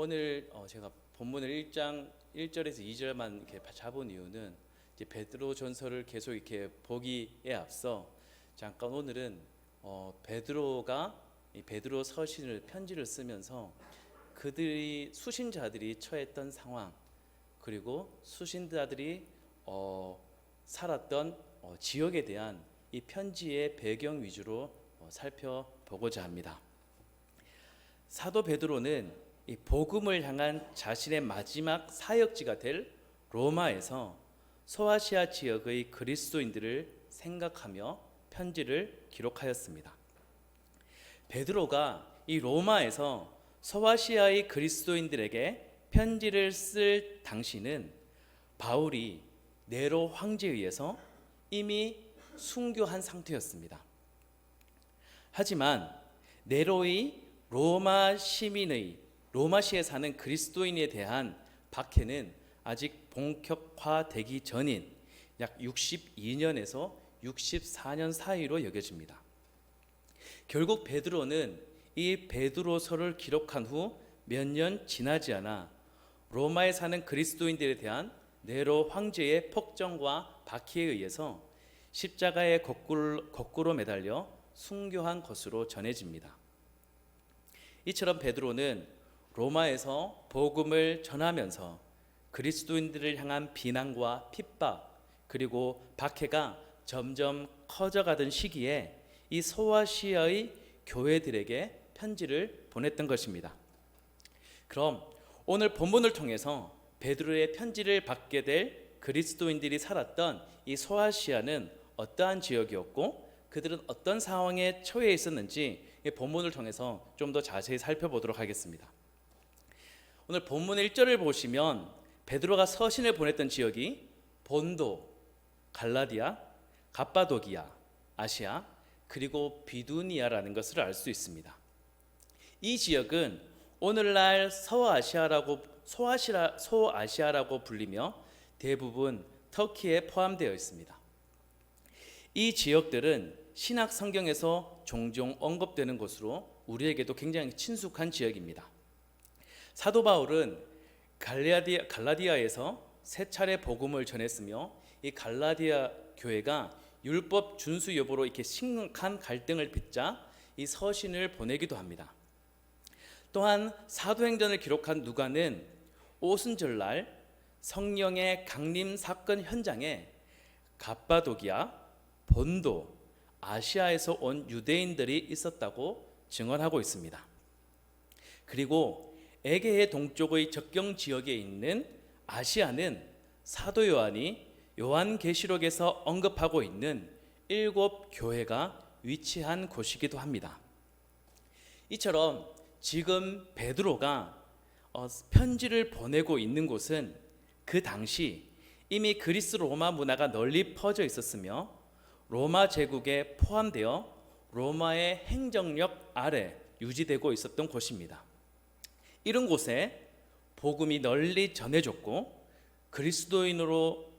오늘 제가 본문을 1장 1절에서 2절만 이렇게 잡은 이유는 이제 베드로 전서를 계속 이렇게 보기에 앞서 잠깐 오늘은 베드로가 이 베드로 서신을 편지를 쓰면서 그들이 수신자들이 처했던 상황, 그리고 수신자들이 살았던 지역에 대한 이 편지의 배경 위주로 살펴보고자 합니다. 사도 베드로는 이 복음을 향한 자신의 마지막 사역지가 될 로마에서 소아시아 지역의 그리스도인들을 생각하며 편지를 기록하였습니다. 베드로가 이 로마에서 소아시아의 그리스도인들에게 편지를 쓸 당시는 바울이 네로 황제에 의해서 이미 순교한 상태였습니다. 하지만 네로의 로마시에 사는 그리스도인에 대한 박해는 아직 본격화되기 전인 약 62년에서 64년 사이로 여겨집니다. 결국 베드로는 이 베드로서를 기록한 후 몇 년 지나지 않아 로마에 사는 그리스도인들에 대한 네로 황제의 폭정과 박해에 의해서 십자가에 거꾸로 매달려 순교한 것으로 전해집니다. 이처럼 베드로는 로마에서 복음을 전하면서 그리스도인들을 향한 비난과 핍박 그리고 박해가 점점 커져가던 시기에 이 소아시아의 교회들에게 편지를 보냈던 것입니다. 그럼 오늘 본문을 통해서 베드로의 편지를 받게 될 그리스도인들이 살았던 이 소아시아는 어떠한 지역이었고 그들은 어떤 상황에 처해 있었는지 이 본문을 통해서 좀 더 자세히 살펴보도록 하겠습니다. 오늘 본문 1절을 보시면 베드로가 서신을 보냈던 지역이 본도, 갈라디아, 갑바도기아, 아시아 그리고 비두니아라는 것을 알 수 있습니다. 이 지역은 오늘날 소아시아라고 불리며 대부분 터키에 포함되어 있습니다. 이 지역들은 신약 성경에서 종종 언급되는 곳으로 우리에게도 굉장히 친숙한 지역입니다. 사도 바울은 갈라디아에서 세 차례 복음을 전했으며 이 갈라디아 교회가 율법 준수 여부로 이렇게 심각한 갈등을 빚자 이 서신을 보내기도 합니다. 또한 사도행전을 기록한 누가는 오순절날 성령의 강림 사건 현장에 갑바도기아, 본도, 아시아에서 온 유대인들이 있었다고 증언하고 있습니다. 그리고 에게해 동쪽의 접경 지역에 있는 아시아는 사도 요한이 요한계시록에서 언급하고 있는 7 교회가 위치한 곳이기도 합니다. 이처럼 지금 베드로가 편지를 보내고 있는 곳은 그 당시 이미 그리스 로마 문화가 널리 퍼져 있었으며 로마 제국에 포함되어 로마의 행정력 아래 유지되고 있었던 곳입니다. 이런 곳에 복음이 널리 전해졌고 그리스도인으로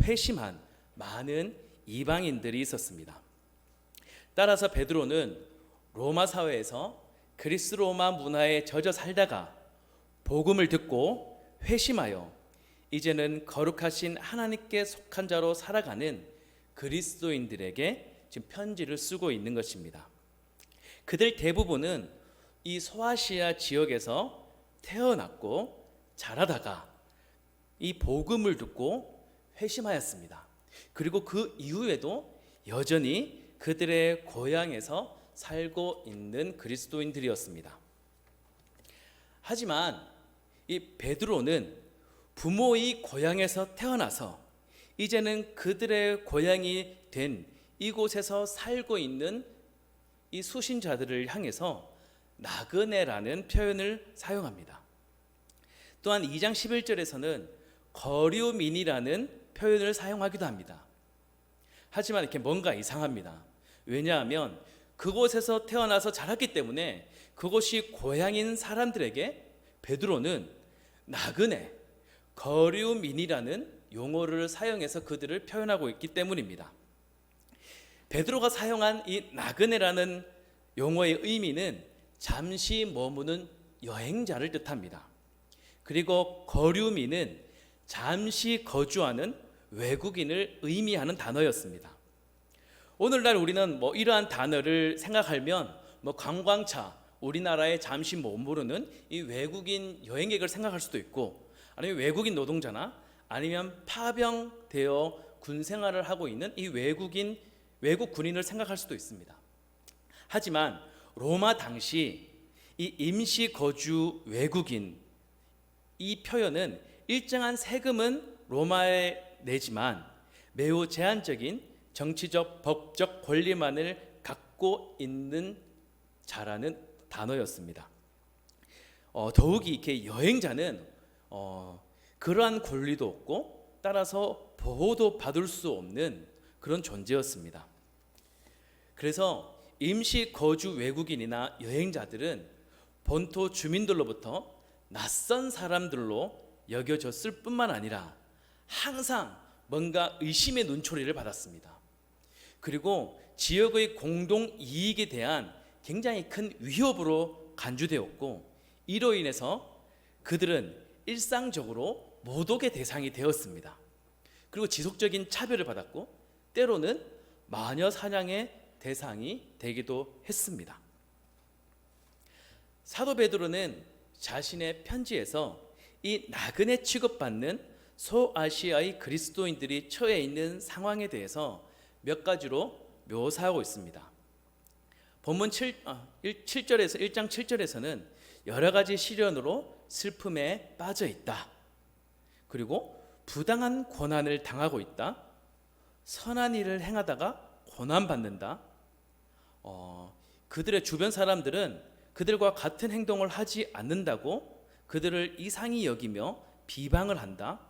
회심한 많은 이방인들이 있었습니다. 따라서 베드로는 로마 사회에서 그리스 로마 문화에 젖어 살다가 복음을 듣고 회심하여 이제는 거룩하신 하나님께 속한 자로 살아가는 그리스도인들에게 지금 편지를 쓰고 있는 것입니다. 그들 대부분은 이 소아시아 지역에서 태어났고 자라다가 이 복음을 듣고 회심하였습니다. 그리고 그 이후에도 여전히 그들의 고향에서 살고 있는 그리스도인들이었습니다. 하지만 이 베드로는 부모의 고향에서 태어나서 이제는 그들의 고향이 된 이곳에서 살고 있는 이 수신자들을 향해서 나그네라는 표현을 사용합니다. 또한 2장 11절에서는 거류민이라는 표현을 사용하기도 합니다. 하지만 이렇게 뭔가 이상합니다. 왜냐하면 그곳에서 태어나서 자랐기 때문에 그곳이 고향인 사람들에게 베드로는 나그네, 거류민이라는 용어를 사용해서 그들을 표현하고 있기 때문입니다. 베드로가 사용한 이 나그네라는 용어의 의미는 잠시 머무는 여행자를 뜻합니다. 그리고 거류민은 잠시 거주하는 외국인을 의미하는 단어였습니다. 오늘날 우리는 이러한 단어를 생각하면 관광차, 우리나라에 잠시 머무르는 이 외국인 여행객을 생각할 수도 있고, 아니면 외국인 노동자나 아니면 파병되어 군 생활을 하고 있는 이 외국 군인을 생각할 수도 있습니다. 하지만 로마 당시 이 임시 거주 외국인, 이 표현은 일정한 세금은 로마에 내지만 매우 제한적인 정치적, 법적 권리만을 갖고 있는 자라는 단어였습니다. 더욱이 이렇게 여행자는 그러한 권리도 없고 따라서 보호도 받을 수 없는 그런 존재였습니다. 그래서 임시 거주 외국인이나 여행자들은 본토 주민들로부터 낯선 사람들로 여겨졌을 뿐만 아니라 항상 뭔가 의심의 눈초리를 받았습니다. 그리고 지역의 공동 이익에 대한 굉장히 큰 위협으로 간주되었고, 이로 인해서 그들은 일상적으로 모독의 대상이 되었습니다. 그리고 지속적인 차별을 받았고 때로는 마녀 사냥의 대상이 되기도 했습니다. 사도 베드로는 자신의 편지에서 이 나그네 취급받는 소아시아의 그리스도인들이 처해 있는 상황에 대해서 몇 가지로 묘사하고 있습니다. 본문 7절에서 1장 7절에서는 여러 가지 시련으로 슬픔에 빠져 있다. 그리고 부당한 고난을 당하고 있다. 선한 일을 행하다가 고난받는다. 그들의 주변 사람들은 그들과 같은 행동을 하지 않는다고 그들을 이상히 여기며 비방을 한다.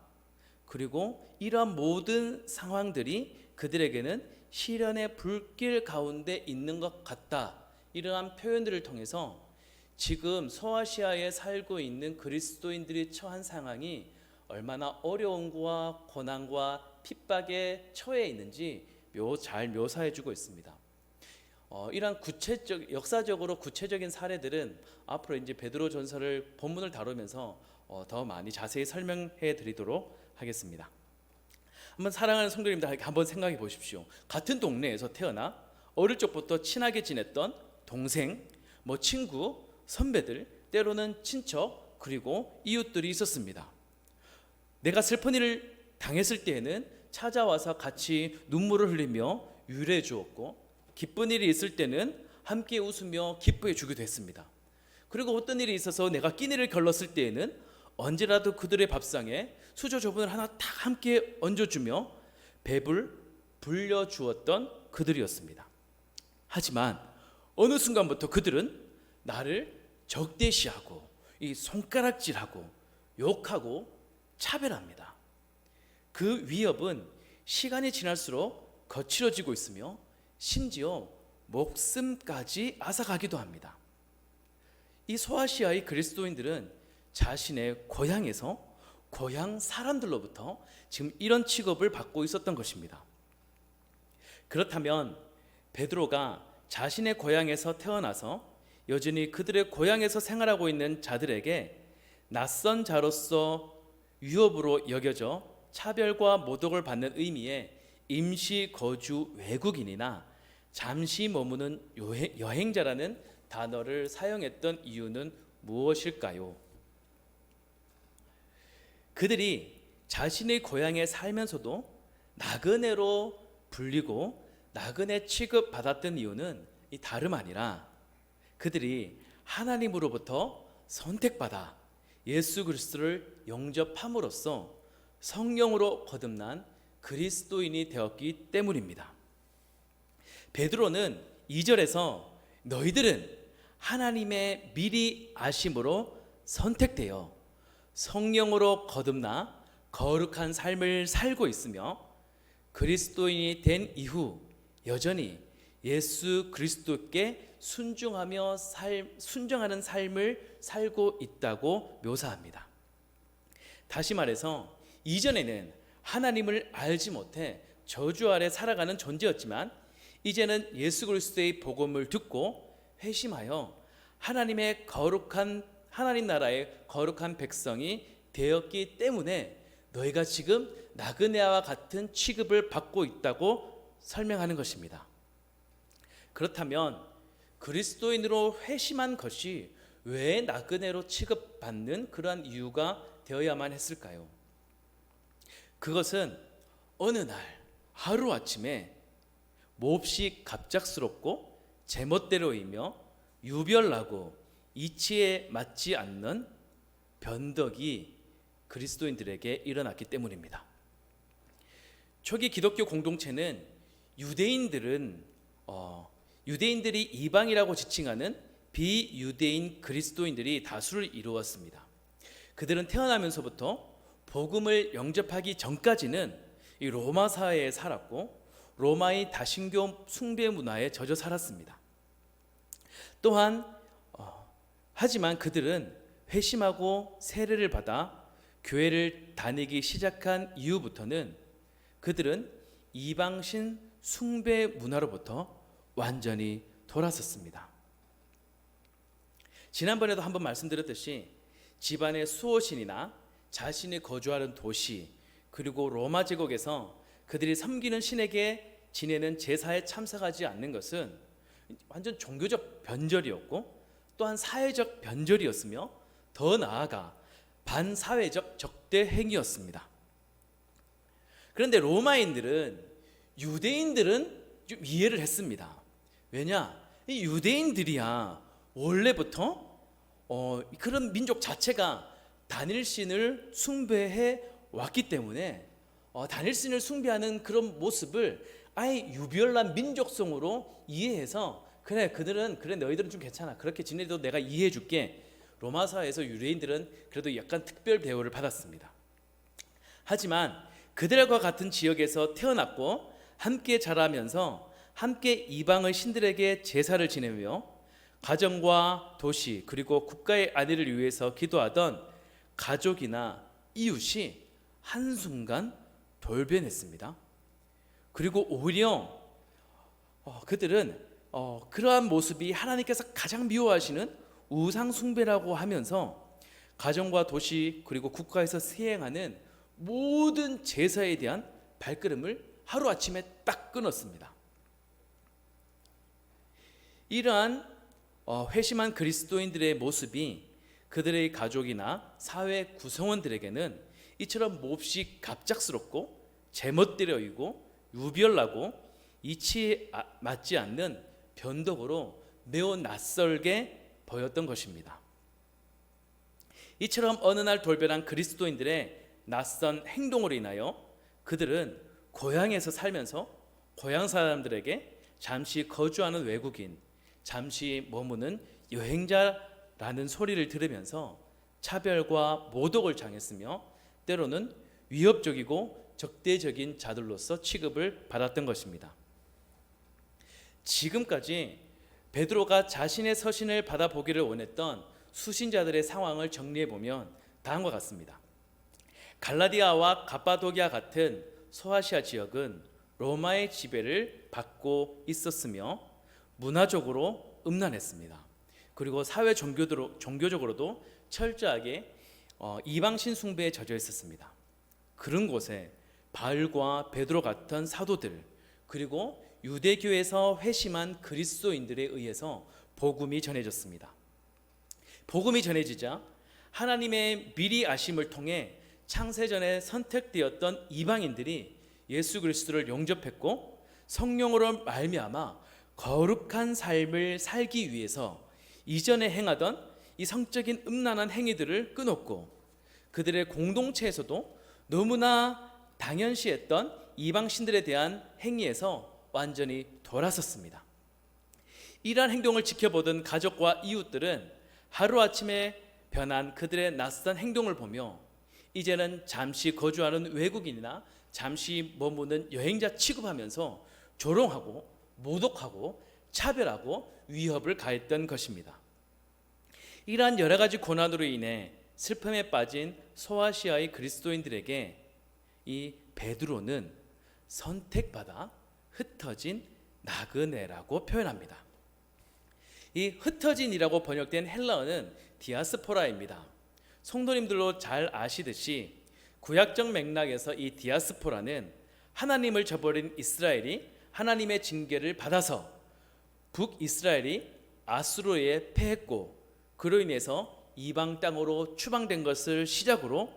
그리고 이러한 모든 상황들이 그들에게는 시련의 불길 가운데 있는 것 같다. 이러한 표현들을 통해서 지금 소아시아에 살고 있는 그리스도인들이 처한 상황이 얼마나 어려움과 고난과 핍박에 처해 있는지 잘 묘사해주고 있습니다. 이러한 역사적으로 구체적인 사례들은 앞으로 이제 베드로전서를 본문을 다루면서 더 많이 자세히 설명해 드리도록 하겠습니다. 한번 사랑하는 성도님들 한번 생각해 보십시오. 같은 동네에서 태어나 어릴 적부터 친하게 지냈던 동생, 친구, 선배들, 때로는 친척, 그리고 이웃들이 있었습니다. 내가 슬픈 일을 당했을 때에는 찾아와서 같이 눈물을 흘리며 위로해 주었고, 기쁜 일이 있을 때는 함께 웃으며 기뻐해 주기도 했습니다. 그리고 어떤 일이 있어서 내가 끼니를 걸렀을 때에는 언제라도 그들의 밥상에 수저 저분을 하나 딱 함께 얹어주며 배불 불려주었던 그들이었습니다. 하지만 어느 순간부터 그들은 나를 적대시하고 이 손가락질하고 욕하고 차별합니다. 그 위협은 시간이 지날수록 거칠어지고 있으며 심지어 목숨까지 앗아가기도 합니다. 이 소아시아의 그리스도인들은 자신의 고향에서 고향 사람들로부터 지금 이런 취급을 받고 있었던 것입니다. 그렇다면 베드로가 자신의 고향에서 태어나서 여전히 그들의 고향에서 생활하고 있는 자들에게 낯선 자로서 위협으로 여겨져 차별과 모독을 받는 의미의 임시 거주 외국인이나 잠시 머무는 여행자라는 단어를 사용했던 이유는 무엇일까요? 그들이 자신의 고향에 살면서도 나그네로 불리고 나그네 취급받았던 이유는 다름 아니라 그들이 하나님으로부터 선택받아 예수 그리스도를 영접함으로써 성령으로 거듭난 그리스도인이 되었기 때문입니다. 베드로는 2절에서 너희들은 하나님의 미리 아심으로 선택되어 성령으로 거듭나 거룩한 삶을 살고 있으며 그리스도인이 된 이후 여전히 예수 그리스도께 순종하는 삶을 살고 있다고 묘사합니다. 다시 말해서 이전에는 하나님을 알지 못해 저주 아래 살아가는 존재였지만 이제는 예수 그리스도의 복음을 듣고 회심하여 하나님 나라의 거룩한 백성이 되었기 때문에 너희가 지금 나그네와 같은 취급을 받고 있다고 설명하는 것입니다. 그렇다면 그리스도인으로 회심한 것이 왜 나그네로 취급받는 그러한 이유가 되어야만 했을까요? 그것은 어느 날 하루아침에 몹시 갑작스럽고 제멋대로이며 유별나고 이치에 맞지 않는 변덕이 그리스도인들에게 일어났기 때문입니다. 초기 기독교 공동체는 유대인들이 이방이라고 지칭하는 비유대인 그리스도인들이 다수를 이루었습니다. 그들은 태어나면서부터 복음을 영접하기 전까지는 이 로마 사회에 살았고 로마의 다신교 숭배 문화에 젖어 살았습니다. 또한 하지만 그들은 회심하고 세례를 받아 교회를 다니기 시작한 이후부터는 그들은 이방신 숭배 문화로부터 완전히 돌아섰습니다. 지난번에도 한번 말씀드렸듯이 집안의 수호신이나 자신이 거주하는 도시 그리고 로마 제국에서 그들이 섬기는 신에게 지내는 제사에 참석하지 않는 것은 완전 종교적 변절이었고 또한 사회적 변절이었으며 더 나아가 반사회적 적대 행위였습니다. 그런데 로마인들은 유대인들은 좀 이해를 했습니다. 왜냐? 이 유대인들이야 원래부터 그런 민족 자체가 단일신을 숭배해 왔기 때문에 단일신을 숭배하는 그런 모습을 아예 유별난 민족성으로 이해해서 그래 너희들은 좀 괜찮아 그렇게 지내도 내가 이해해 줄게. 로마 사회에서 유대인들은 그래도 약간 특별 대우를 받았습니다. 하지만 그들과 같은 지역에서 태어났고 함께 자라면서 함께 이방의 신들에게 제사를 지내며 가정과 도시 그리고 국가의 안위를 위해서 기도하던 가족이나 이웃이 한순간 돌변했습니다. 그리고 오히려 그들은 그러한 모습이 하나님께서 가장 미워하시는 우상 숭배라고 하면서 가정과 도시 그리고 국가에서 시행하는 모든 제사에 대한 발걸음을 하루아침에 딱 끊었습니다. 이러한 회심한 그리스도인들의 모습이 그들의 가족이나 사회 구성원들에게는 이처럼 몹시 갑작스럽고 제멋대로이고 유별나고 이치에 맞지 않는 변덕으로 매우 낯설게 보였던 것입니다. 이처럼 어느 날 돌변한 그리스도인들의 낯선 행동으로 인하여 그들은 고향에서 살면서 고향 사람들에게 잠시 거주하는 외국인, 잠시 머무는 여행자라는 소리를 들으면서 차별과 모독을 당했으며 때로는 위협적이고 적대적인 자들로서 취급을 받았던 것입니다. 지금까지 베드로가 자신의 서신을 받아보기를 원했던 수신자들의 상황을 정리해보면 다음과 같습니다. 갈라디아와 갑바도기아 같은 소아시아 지역은 로마의 지배를 받고 있었으며 문화적으로 음란했습니다. 그리고 사회 종교적으로도 철저하게 이방신 숭배에 젖어 있었습니다. 그런 곳에 바울과 베드로 같은 사도들 그리고 유대교에서 회심한 그리스도인들에 의해서 복음이 전해졌습니다. 복음이 전해지자 하나님의 미리 아심을 통해 창세전에 선택되었던 이방인들이 예수 그리스도를 영접했고 성령으로 말미암아 거룩한 삶을 살기 위해서 이전에 행하던 이 성적인 음란한 행위들을 끊었고 그들의 공동체에서도 너무나 당연시했던 이방신들에 대한 행위에서 완전히 돌아섰습니다. 이러한 행동을 지켜보던 가족과 이웃들은 하루아침에 변한 그들의 낯선 행동을 보며 이제는 잠시 거주하는 외국인이나 잠시 머무는 여행자 취급하면서 조롱하고 모독하고 차별하고 위협을 가했던 것입니다. 이러한 여러 가지 고난으로 인해 슬픔에 빠진 소아시아의 그리스도인들에게 이 베드로는 선택받아 흩어진 나그네라고 표현합니다. 이 흩어진이라고 번역된 헬라어는 디아스포라입니다. 성도님들도 잘 아시듯이 구약적 맥락에서 이 디아스포라는 하나님을 저버린 이스라엘이 하나님의 징계를 받아서 북이스라엘이 아수르에 패했고, 그로 인해서 이방 땅으로 추방된 것을 시작으로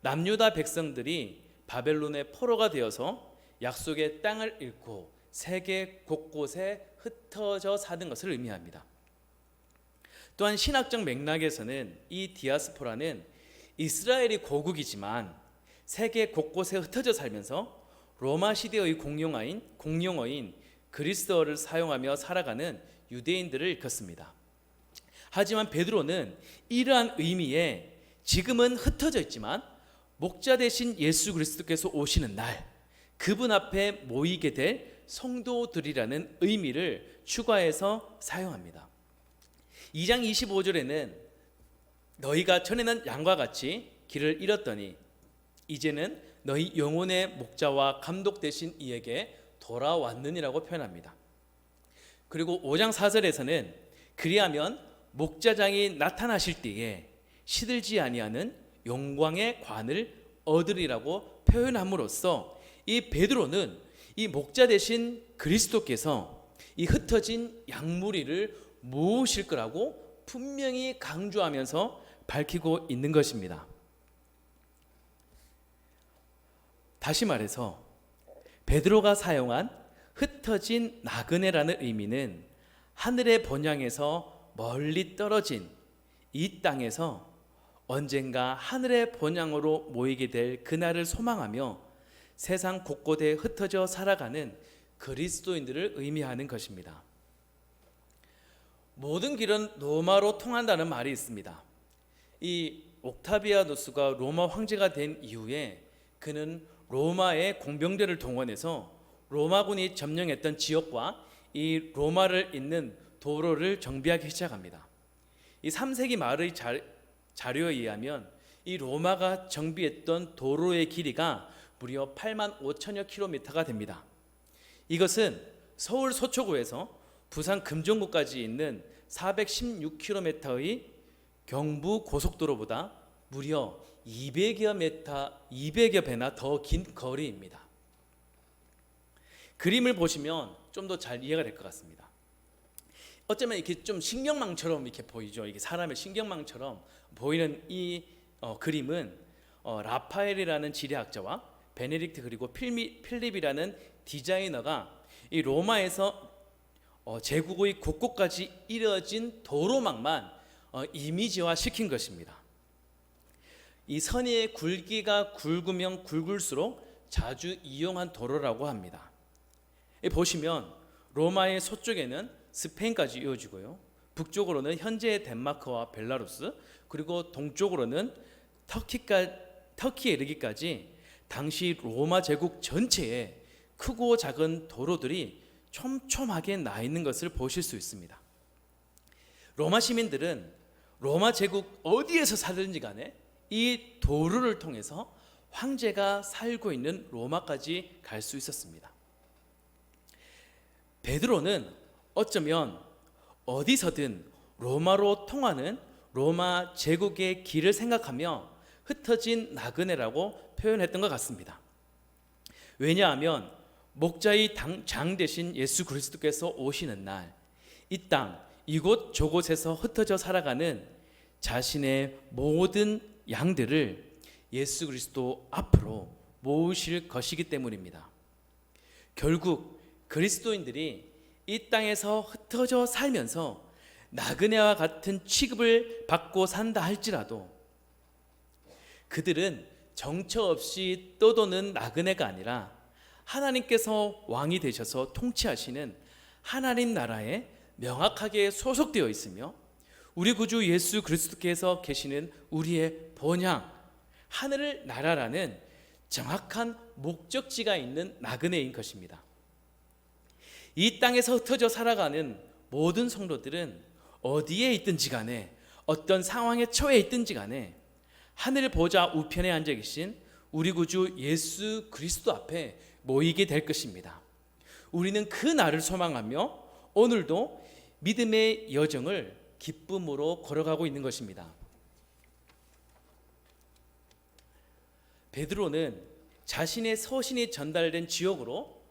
남유다 백성들이 바벨론의 포로가 되어서 약속의 땅을 잃고 세계 곳곳에 흩어져 사는 것을 의미합니다. 또한 신학적 맥락에서는 이 디아스포라는 이스라엘이 고국이지만 세계 곳곳에 흩어져 살면서 로마 시대의 공용어인 그리스어를 사용하며 살아가는 유대인들을 일컫습니다. 하지만 베드로는 이러한 의미에 지금은 흩어져 있지만 목자 되신 예수 그리스도께서 오시는 날 그분 앞에 모이게 될 성도들이라는 의미를 추가해서 사용합니다. 2장 25절에는 너희가 전에는 양과 같이 길을 잃었더니 이제는 너희 영혼의 목자와 감독 되신 이에게 돌아왔느니라고 표현합니다. 그리고 5장 4절에서는 그리하면 목자장이 나타나실 때에 시들지 아니하는 영광의 관을 얻으리라고 표현함으로써 이 베드로는 이 목자 되신 그리스도께서 이 흩어진 양무리를 모으실 거라고 분명히 강조하면서 밝히고 있는 것입니다. 다시 말해서 베드로가 사용한 흩어진 나그네라는 의미는 하늘의 본향에서 멀리 떨어진 이 땅에서 언젠가 하늘의 본향으로 모이게 될 그날을 소망하며 세상 곳곳에 흩어져 살아가는 그리스도인들을 의미하는 것입니다. 모든 길은 로마로 통한다는 말이 있습니다. 이 옥타비아누스가 로마 황제가 된 이후에 그는 로마의 공병대를 동원해서 로마군이 점령했던 지역과 이 로마를 잇는 도로를 정비하기 시작합니다. 이 3세기 말의 자료에 의하면 이 로마가 정비했던 도로의 길이가 무려 8만 5천여 킬로미터가 됩니다. 이것은 서울 서초구에서 부산 금정구까지 있는 416km의 경부 고속도로보다 무려 200여 배나 더 긴 거리입니다. 그림을 보시면 좀 더 잘 이해가 될 것 같습니다. 어쩌면 이렇게 좀 신경망처럼 이렇게 보이죠. 이게 사람의 신경망처럼 보이는 이 그림은 라파엘이라는 지리학자와 베네딕트 그리고 필립이라는 디자이너가 이 로마에서 제국의 곳곳까지 이뤄진 도로망만 이미지화 시킨 것입니다. 이 선의 굵기가 굵으면 굵을수록 자주 이용한 도로라고 합니다. 보시면 로마의 서쪽에는 스페인까지 이어지고요, 북쪽으로는 현재의 덴마크와 벨라루스, 그리고 동쪽으로는 터키에 이르기까지 당시 로마 제국 전체에 크고 작은 도로들이 촘촘하게 나 있는 것을 보실 수 있습니다. 로마 시민들은 로마 제국 어디에서 살든지 간에 이 도로를 통해서 황제가 살고 있는 로마까지 갈 수 있었습니다. 베드로는 어쩌면 어디서든 로마로 통하는 로마 제국의 길을 생각하며 흩어진 나그네라고 표현했던 것 같습니다. 왜냐하면 목자의 장 대신 예수 그리스도께서 오시는 날 이 땅 이곳 저곳에서 흩어져 살아가는 자신의 모든 양들을 예수 그리스도 앞으로 모으실 것이기 때문입니다. 결국 그리스도인들이 이 땅에서 흩어져 살면서 나그네와 같은 취급을 받고 산다 할지라도 그들은 정처 없이 떠도는 나그네가 아니라 하나님께서 왕이 되셔서 통치하시는 하나님 나라에 명확하게 소속되어 있으며 우리 구주 예수 그리스도께서 계시는 우리의 본향 하늘 나라라는 정확한 목적지가 있는 나그네인 것입니다. 이 땅에서 흩어져 살아가는 모든 성도들은 어디에 있든지 간에 어떤 상황에 처해 있든지 간에 하늘 보좌 우편에 앉아 계신 우리 구주 예수 그리스도 앞에 모이게 될 것입니다. 우리는 그 날을 소망하며 오늘도 믿음의 여정을 기쁨으로 걸어가고 있는 것입니다. 베드로는 자신의 서신이 전달된 지역으로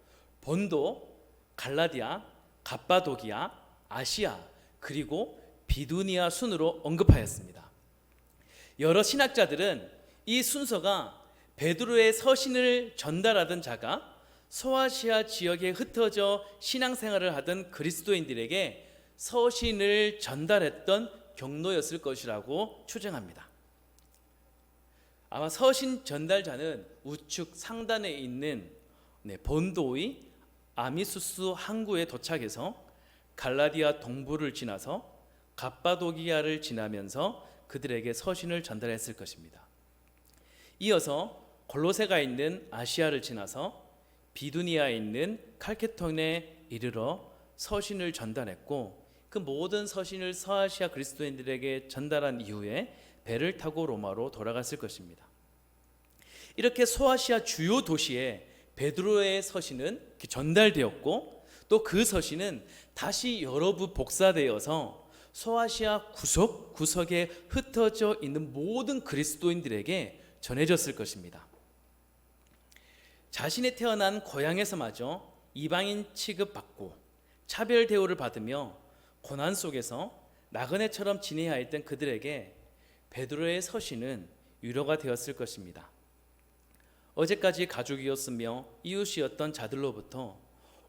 본도, 갈라디아, 갑바도기아, 아시아, 그리고 비두니아 순으로 언급하였습니다. 여러 신학자들은 이 순서가 베드로의 서신을 전달하던 자가 소아시아 지역에 흩어져 신앙생활을 하던 그리스도인들에게 서신을 전달했던 경로였을 것이라고 추정합니다. 아마 서신 전달자는 우측 상단에 있는 본도의 아미수스 항구에 도착해서 갈라디아 동부를 지나서 갑바도기아를 지나면서 그들에게 서신을 전달했을 것입니다. 이어서 골로새가 있는 아시아를 지나서 비두니아에 있는 칼케톤에 이르러 서신을 전달했고, 그 모든 서신을 서아시아 그리스도인들에게 전달한 이후에 배를 타고 로마로 돌아갔을 것입니다. 이렇게 소아시아 주요 도시에 베드로의 서신은 전달되었고, 또 그 서신은 다시 여러 부 복사되어서 소아시아 구석구석에 흩어져 있는 모든 그리스도인들에게 전해졌을 것입니다. 자신이 태어난 고향에서마저 이방인 취급받고 차별 대우를 받으며 고난 속에서 나그네처럼 지내야 했던 그들에게 베드로의 서신은 위로가 되었을 것입니다. 어제까지 가족이었으며 이웃이었던 자들로부터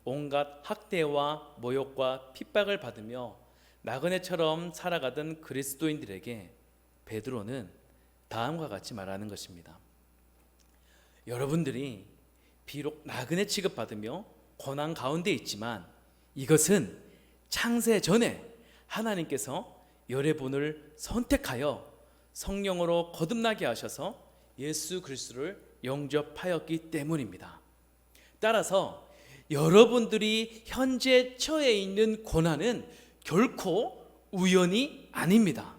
온갖 학대와 모욕과 핍박을 받으며 나그네처럼 살아가던 그리스도인들에게 베드로는 다음과 같이 말하는 것입니다. 여러분들이 비록 나그네 취급받으며 고난 가운데 있지만 이것은 창세 전에 하나님께서 여러분을 선택하여 성령으로 거듭나게 하셔서 예수 그리스도를 영접하였기 때문입니다. 따라서 여러분들이 현재 처해 있는 고난은 결코 우연이 아닙니다.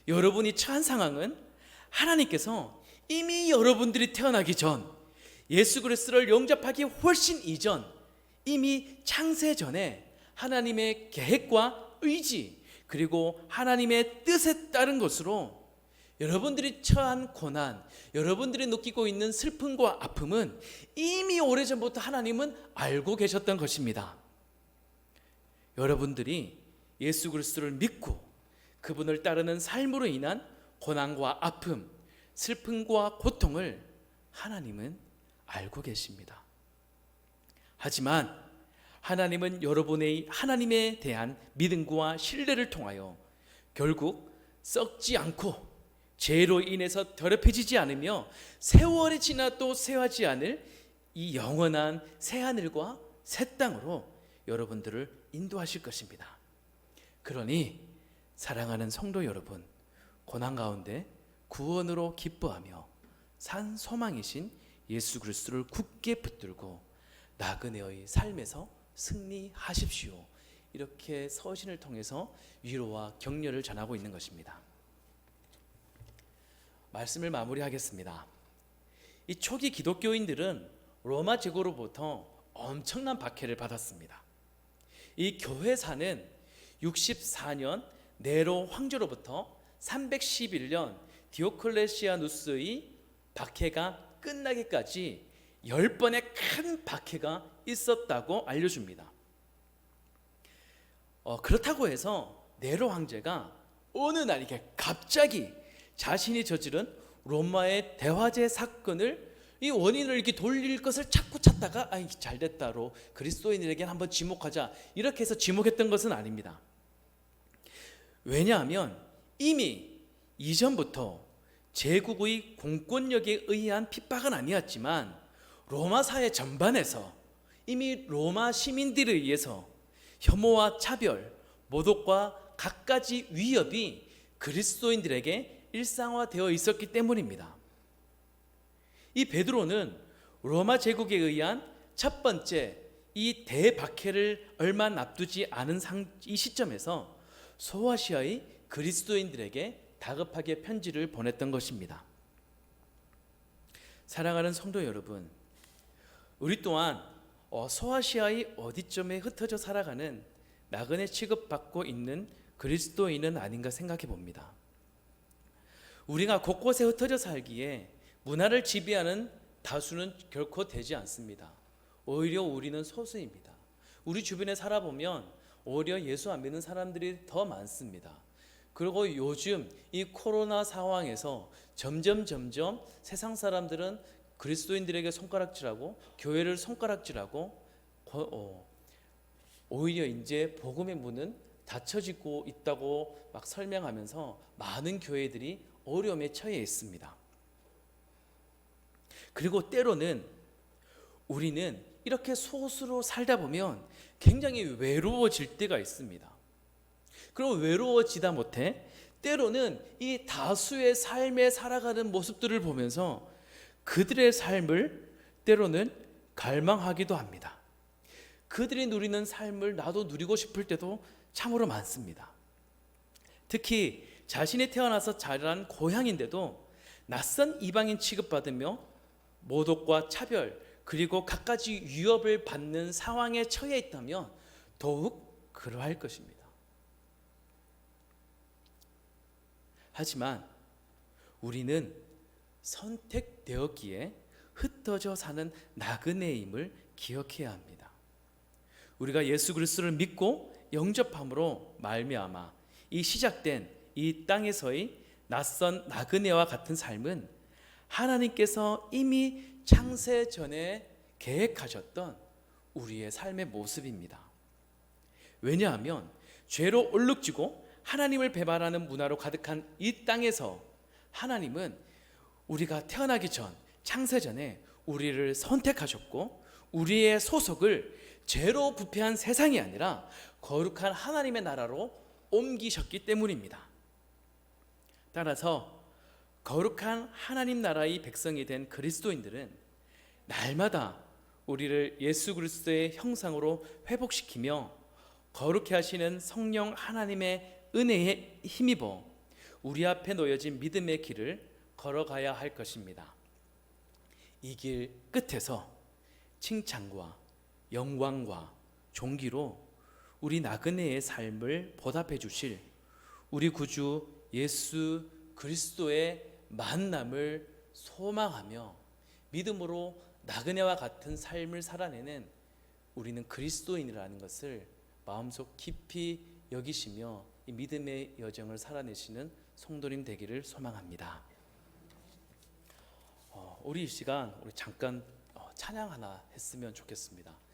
여러분이 처한 상황은 하나님께서 이미 여러분들이 태어나기 전, 예수 그리스도를 영접하기 훨씬 이전, 이미 창세 전에 하나님의 계획과 의지, 그리고 하나님의 뜻에 따른 것으로 여러분들이 처한 고난, 여러분들이 느끼고 있는 슬픔과 아픔은 이미 오래전부터 하나님은 알고 계셨던 것입니다. 여러분들이 예수 그리스도를 믿고 그분을 따르는 삶으로 인한 고난과 아픔, 슬픔과 고통을 하나님은 알고 계십니다. 하지만 하나님은 여러분의 하나님에 대한 믿음과 신뢰를 통하여 결국 썩지 않고 죄로 인해서 더럽혀지지 않으며 세월이 지나도 쇠하지 않을 이 영원한 새하늘과 새 땅으로 여러분들을 인도하실 것입니다. 그러니 사랑하는 성도 여러분, 고난 가운데 구원으로 기뻐하며 산 소망이신 예수 그리스도를 굳게 붙들고 나그네의 삶에서 승리하십시오. 이렇게 서신을 통해서 위로와 격려를 전하고 있는 것입니다. 말씀을 마무리하겠습니다. 이 초기 기독교인들은 로마 제국으로부터 엄청난 박해를 받았습니다. 이 교회사는 64년 네로 황제로부터 311년 디오클레시아누스의 박해가 끝나기까지 10번의 큰 박해가 있었다고 알려줍니다. 그렇다고 해서 네로 황제가 어느 날 이게 갑자기 자신이 저지른 로마의 대화제 사건을 이 원인을 이렇게 돌릴 것을 자꾸 찾다가 잘됐다로 그리스도인들에게는 한번 지목하자 이렇게 해서 지목했던 것은 아닙니다. 왜냐하면 이미 이전부터 제국의 공권력에 의한 핍박은 아니었지만 로마 사회 전반에서 이미 로마 시민들에 의해서 혐오와 차별, 모독과 갖가지 위협이 그리스도인들에게 일상화되어 있었기 때문입니다. 이 베드로는 로마 제국에 의한 첫 번째 이 대박해를 얼마 앞두지 않은 이 시점에서 소아시아의 그리스도인들에게 다급하게 편지를 보냈던 것입니다. 사랑하는 성도 여러분, 우리 또한 소아시아의 어디쯤에 흩어져 살아가는 나그네 취급받고 있는 그리스도인은 아닌가 생각해 봅니다. 우리가 곳곳에 흩어져 살기에 문화를 지배하는 다수는 결코 되지 않습니다. 오히려 우리는 소수입니다. 우리 주변에 살아보면 오히려 예수 안 믿는 사람들이 더 많습니다. 그리고 요즘 이 코로나 상황에서 점점 세상 사람들은 그리스도인들에게 손가락질하고 교회를 손가락질하고 오히려 이제 복음의 문은 닫혀지고 있다고 막 설명하면서 많은 교회들이 어려움에 처해 있습니다. 그리고 때로는 우리는 이렇게 소수로 살다 보면 굉장히 외로워질 때가 있습니다. 그리고 외로워지다 못해 때로는 이 다수의 삶에 살아가는 모습들을 보면서 그들의 삶을 때로는 갈망하기도 합니다. 그들이 누리는 삶을 나도 누리고 싶을 때도 참으로 많습니다. 특히 자신이 태어나서 자란 고향인데도 낯선 이방인 취급받으며 모독과 차별 그리고 갖가지 위협을 받는 상황에 처해 있다면 더욱 그러할 것입니다. 하지만 우리는 선택되었기에 흩어져 사는 나그네임을 기억해야 합니다. 우리가 예수 그리스도를 믿고 영접함으로 말미암아 이 시작된 이 땅에서의 낯선 나그네와 같은 삶은 하나님께서 이미 창세 전에 계획하셨던 우리의 삶의 모습입니다. 왜냐하면 죄로 얼룩지고 하나님을 배반하는 문화로 가득한 이 땅에서 하나님은 우리가 태어나기 전 창세 전에 우리를 선택하셨고 우리의 소속을 죄로 부패한 세상이 아니라 거룩한 하나님의 나라로 옮기셨기 때문입니다. 따라서 거룩한 하나님 나라의 백성이 된 그리스도인들은 날마다 우리를 예수 그리스도의 형상으로 회복시키며 거룩해 하시는 성령 하나님의 은혜에 힘입어 우리 앞에 놓여진 믿음의 길을 걸어가야 할 것입니다. 이 길 끝에서 칭찬과 영광과 존귀로 우리 나그네의 삶을 보답해 주실 우리 구주 예수 그리스도의 만남을 소망하며 믿음으로 나그네와 같은 삶을 살아내는 우리는 그리스도인이라는 것을 마음속 깊이 여기시며 이 믿음의 여정을 살아내시는 성도님 되기를 소망합니다. 우리 이 시간 우리 잠깐 찬양 하나 했으면 좋겠습니다.